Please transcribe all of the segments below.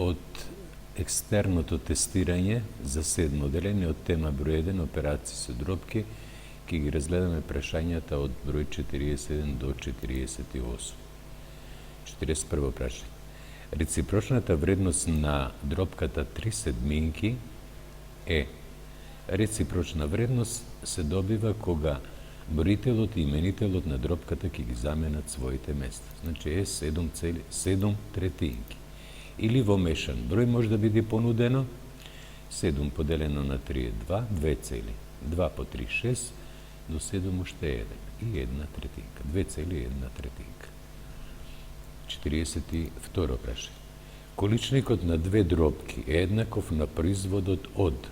од екстерното тестирање за 7 делење од тема број 1 операции со дропки, ќе ги разгледаме прашањата од број 47 до 48. 41 прашање. Реципрочната вредност на дропката 3 седминки е. Реципрочна вредност се добива кога броителот и именителот на дропката ќе ги заменат своите места. Значи е 7 третинки. Или во мешан број може да биде понудено 7 поделено на 3 е 2, 2 цели. 2 по 3 6, до 7 уште е 1 и 1 третинка. 2 цели и 1 третинка. 42 прашање. Количникот на две дропки е еднаков на производот од.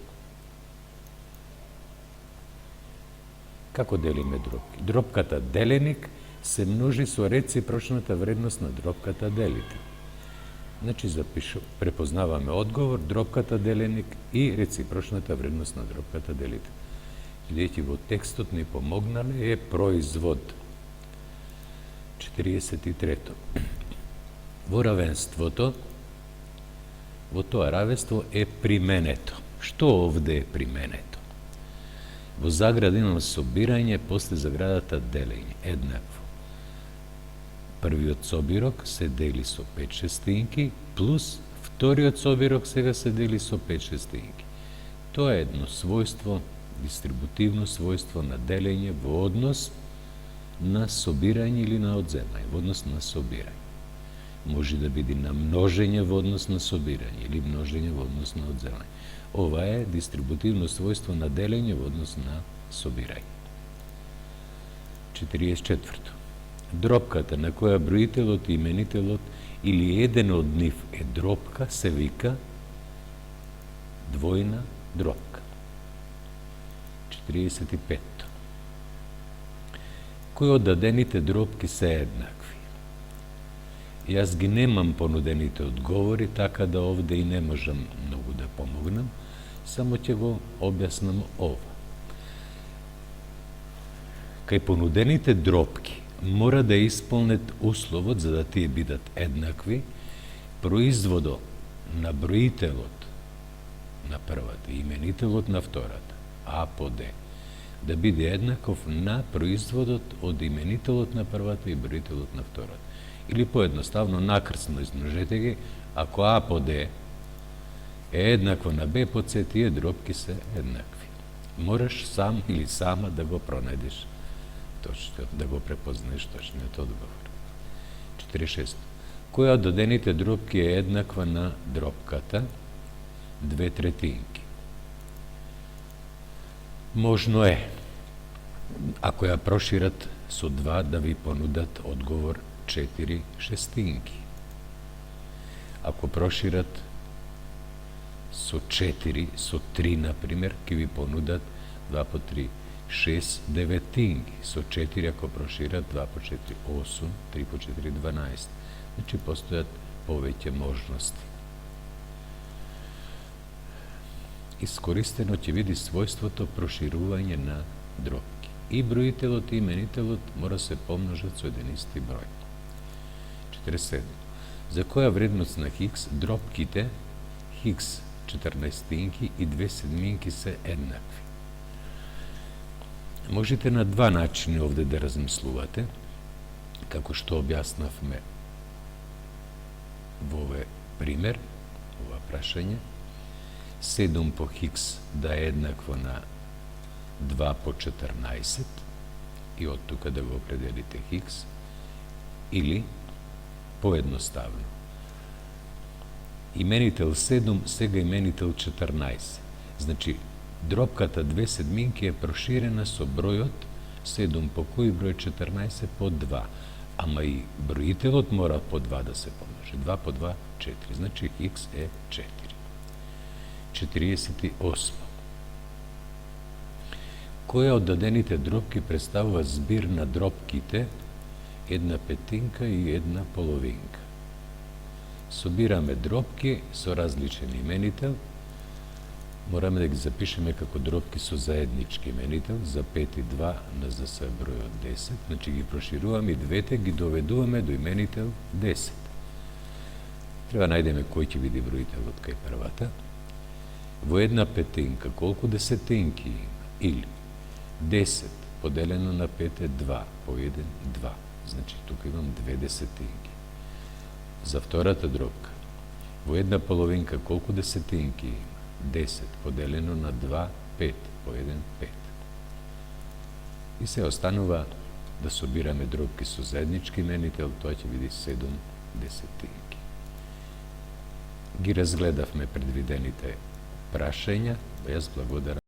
Како делиме дропки? Дропката деленик се множи со реципрочната вредност на дропката делител. Значи препознаваме одговор, дропката деленик и реципрочната вредност на дропката делител. Бидејќи во текстот ни помогнале е производ. 43. Во равенството, во тоа равенство е применето. Што овде е применето? Во заграда имам собирање, после заградата делење, еднакво. Првиот собирок се дели со 5 шестинки, плюс вториот собирок сега се дели со 5 шестинки. Тоа е едно својство, дистрибутивно својство на делење во однос на собирање или на одземање, во однос на собирање. Може да биде на множење во однос на собирање или множење во однос на одземање. Ова е дистрибутивно својство на делење во однос на собирање. 44. Дропката на која броителот и именителот или еден од нив е дропка се вика двојна дропка. 45. Кој од дадените дропки се еднакви? Јас ги немам понудените одговори, така да овде и не можам многу да помогнам, само ќе го објаснам ова. Кај понудените дропки мора да исполнет условот за да тие бидат еднакви, производот на броителот на првата и именителот на втората, А по Д, да биде еднаков на производот од именителот на првата и броителот на втората. Или поедноставно накрсно измножете ги, ако А по Д е еднакво на Б по С, тие дропки се еднакви. Мораш сам или сама да го пронајдеш точно, да го препознаеш точниот одговор. 46. Која од дадените дропки е еднаква на дропката 2 третинки? Можно е, ако ја прошират со 2, да ви понудат одговор 4 шестинки. Ако прошират со 4, со 3, например, ќе ви понудат 2 по 3, 6 деветинки. Со 4, ако прошират 2 по 4, 8, 3 по 4, 12. Значи, постојат повеќе можности. Искористено ќе види својството проширување на дропки. И броителот и именителот мора се помножат со еден исти број. 47. За која вредност на хикс дропките хикс 14 и 2 седминки се еднакви? Можете на два начини овде да размислувате, како што објаснавме во овој пример, ова прашање. 7 по хикс да е еднакво на 2 по 14 и од тука да го определите хикс, или поедноставно. Именител 7, сега именител 14. Значи, дропката 2 седминки е проширена со бројот 7 по кој број 14 по 2. Ама и броителот мора по 2 да се помножи. 2 по 2, 4. Значи, хикс е 4. 48. Која од дадените дропки представува збир на дропките 1 петинка и 1 половинка? Собираме дропки со различен именител, мораме да ги запишеме како дропки со заеднички именител, за 5 и 2 на ЗС бројот 10, значи ги прошируваме и двете, ги доведуваме до именител 10. Треба најдеме кој ќе биде броителот кај првата. Во една петинка колку десетинки има? Или 10 поделено на 5 е 2, по 1 2. Значи тука имам 2 десетинки. За втората дробка, во една половинка колку десетинки има? 10 поделено на 2, 5, по 1 5. И се останува да собираме дробки со заеднички именител, тоа ќе биде 7 десетинки. Ги разгледавме предвидените прашања, јас благодарам.